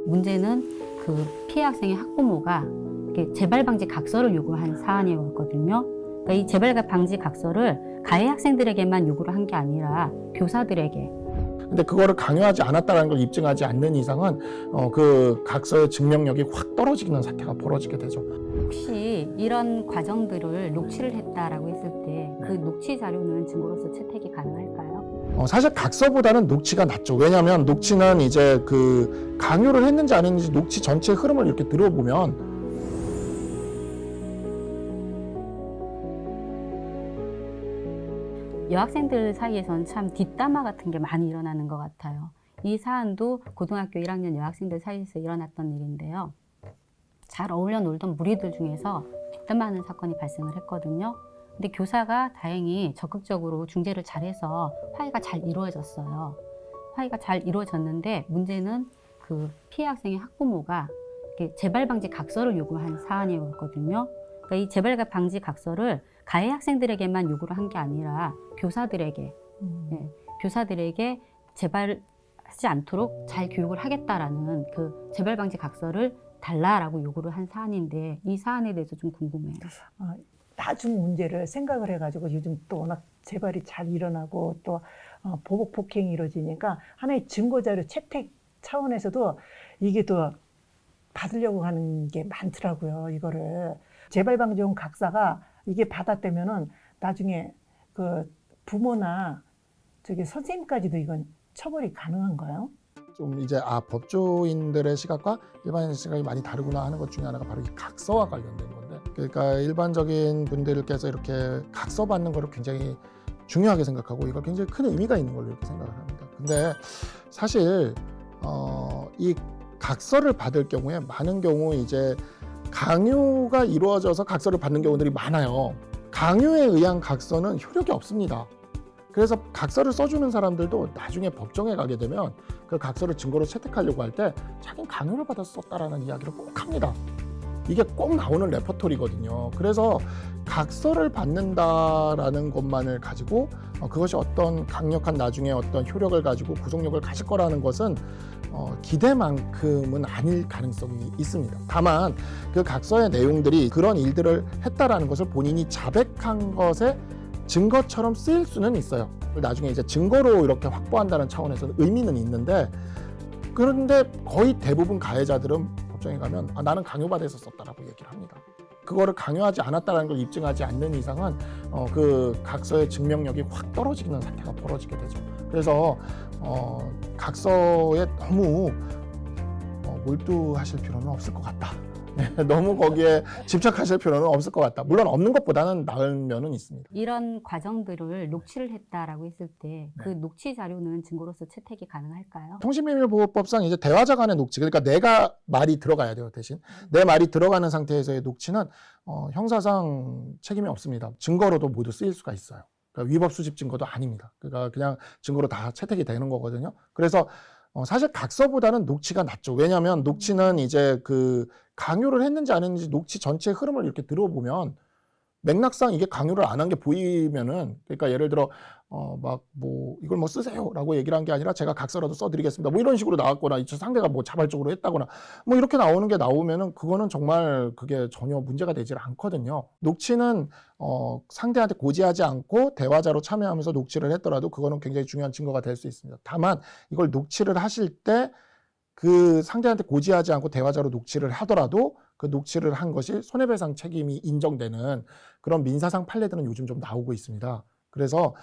문제는 그 피해 학생의 학부모가 재발 방지 각서를 요구한 사안이었거든요. 그러니까 이 재발 방지 각서를 가해 학생들에게만 요구를 한 게 아니라 교사들에게. 근데 그거를 강요하지 않았다는 걸 입증하지 않는 이상은 그 각서의 증명력이 확 떨어지는 사태가 벌어지게 되죠. 혹시 이런 과정들을 녹취를 했다라고 했을 때 그 녹취 자료는 증거로서 채택이 가능할까요? 사실 각서보다는 녹취가 낫죠. 왜냐하면 녹취는 이제 그 강요를 했는지 안 했는지 녹취 전체의 흐름을 이렇게 들어보면 여학생들 사이에서는 참 뒷담화 같은 게 많이 일어나는 것 같아요. 이 사안도 고등학교 1학년 여학생들 사이에서 일어났던 일인데요. 잘 어울려 놀던 무리들 중에서 뒷담화하는 사건이 발생을 했거든요. 근데 교사가 다행히 적극적으로 중재를 잘해서 화해가 잘 이루어졌어요. 화해가 잘 이루어졌는데 문제는 그 피해 학생의 학부모가 재발 방지 각서를 요구한 사안이었거든요. 그러니까 이 재발 방지 각서를 가해 학생들에게만 요구를 한 게 아니라 교사들에게, 교사들에게 재발하지 않도록 잘 교육을 하겠다라는 그 재발 방지 각서를 달라라고 요구를 한 사안인데 이 사안에 대해서 좀 궁금해요. 나중 문제를 생각을 해가지고 요즘 또 워낙 재발이 잘 일어나고 또 보복 폭행이 이루어지니까 하나의 증거자료 채택 차원에서도 이게 또 받으려고 하는 게 많더라고요. 이거를 재발방지용 각서가 이게 받았다면은 나중에 그 부모나 저기 선생님까지도 이건 처벌이 가능한가요? 좀 이제 법조인들의 시각과 일반인의 시각이 많이 다르구나 하는 것 중에 하나가 바로 이 각서와 관련된 건데, 그러니까 일반적인 분들께서 이렇게 각서 받는 거를 굉장히 중요하게 생각하고 이걸 굉장히 큰 의미가 있는 걸로 이렇게 생각을 합니다. 근데 사실 이 각서를 받을 경우에 많은 경우 이제 강요가 이루어져서 각서를 받는 경우들이 많아요. 강요에 의한 각서는 효력이 없습니다. 그래서 각서를 써주는 사람들도 나중에 법정에 가게 되면 그 각서를 증거로 채택하려고 할 때 자기는 강요를 받아서 썼다라는 이야기를 꼭 합니다. 이게 꼭 나오는 레퍼토리거든요. 그래서 각서를 받는다라는 것만을 가지고 그것이 어떤 강력한 나중에 어떤 효력을 가지고 구속력을 가질 거라는 것은 기대만큼은 아닐 가능성이 있습니다. 다만 그 각서의 내용들이 그런 일들을 했다라는 것을 본인이 자백한 것에 증거처럼 쓰일 수는 있어요. 나중에 이제 증거로 이렇게 확보한다는 차원에서는 의미는 있는데, 그런데 거의 대부분 가해자들은 법정에 가면 나는 강요받아서 썼다라고 얘기를 합니다. 그거를 강요하지 않았다는 걸 입증하지 않는 이상은 그 각서의 증명력이 확 떨어지는 사태가 벌어지게 되죠. 그래서 각서에 너무 몰두하실 필요는 없을 것 같다. 너무 거기에 집착하실 필요는 없을 것 같다. 물론 없는 것보다는 나을 면은 있습니다. 이런 과정들을 녹취를 했다라고 했을 때 그 녹취 자료는 증거로서 채택이 가능할까요? 통신비밀보호법상 이제 대화자 간의 녹취, 그러니까 내가 말이 들어가야 돼요. 대신 내 말이 들어가는 상태에서의 녹취는 형사상 책임이 없습니다. 증거로도 모두 쓰일 수가 있어요. 그러니까 위법 수집 증거도 아닙니다. 그러니까 그냥 증거로 다 채택이 되는 거거든요. 그래서 사실 각서보다는 녹취가 낫죠. 왜냐하면 녹취는 이제 그 강요를 했는지 안 했는지 녹취 전체의 흐름을 이렇게 들어보면 맥락상 이게 강요를 안 한 게 보이면은, 그러니까 예를 들어 이걸 뭐 쓰세요라고 얘기를 한 게 아니라 제가 각서라도 써드리겠습니다. 뭐 이런 식으로 나왔거나 상대가 뭐 자발적으로 했다거나 뭐 이렇게 나오는 게 나오면은 그거는 정말 그게 전혀 문제가 되질 않거든요. 녹취는 상대한테 고지하지 않고 대화자로 참여하면서 녹취를 했더라도 그거는 굉장히 중요한 증거가 될 수 있습니다. 다만 이걸 녹취를 하실 때 그 상대한테 고지하지 않고 대화자로 녹취를 하더라도 그 녹취를 한 것이 손해배상 책임이 인정되는 그런 민사상 판례들은 요즘 좀 나오고 있습니다. 그래서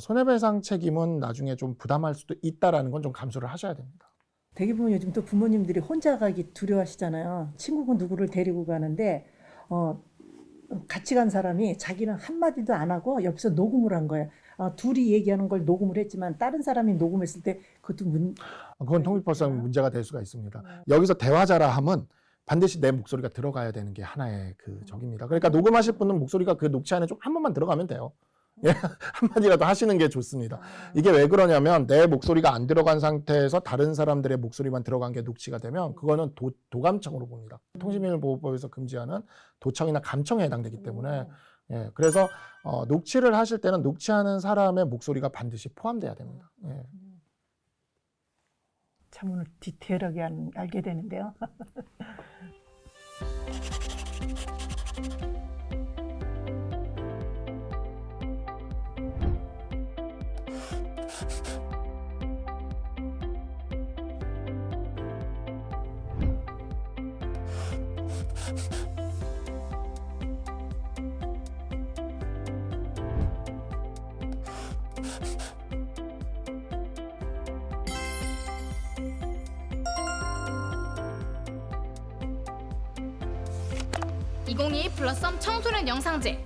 손해배상 책임은 나중에 좀 부담할 수도 있다라는 건 좀 감수를 하셔야 됩니다. 되게 보면 요즘 또 부모님들이 혼자 가기 두려워하시잖아요. 친구가 누구를 데리고 가는데 같이 간 사람이 자기는 한마디도 안 하고 옆에서 녹음을 한 거예요. 둘이 얘기하는 걸 녹음을 했지만 다른 사람이 녹음했을 때 그것도 그건 통일법상 문제가 될 수가 있습니다. 여기서 대화자라 함은 반드시 내 목소리가 들어가야 되는 게 하나의 그 적입니다. 그러니까 녹음하실 분은 목소리가 그 녹취 안에 좀 한 번만 들어가면 돼요. 예, 한마디라도 하시는 게 좋습니다. 이게 왜 그러냐면 내 목소리가 안 들어간 상태에서 다른 사람들의 목소리만 들어간 게 녹취가 되면 그거는 도감청으로 봅니다. 통신비밀보호법에서 금지하는 도청이나 감청에 해당되기 때문에 그래서 녹취를 하실 때는 녹취하는 사람의 목소리가 반드시 포함돼야 됩니다. 참 오늘 디테일하게 알게 되는데요. (2022) 블러썸 청소년 영상제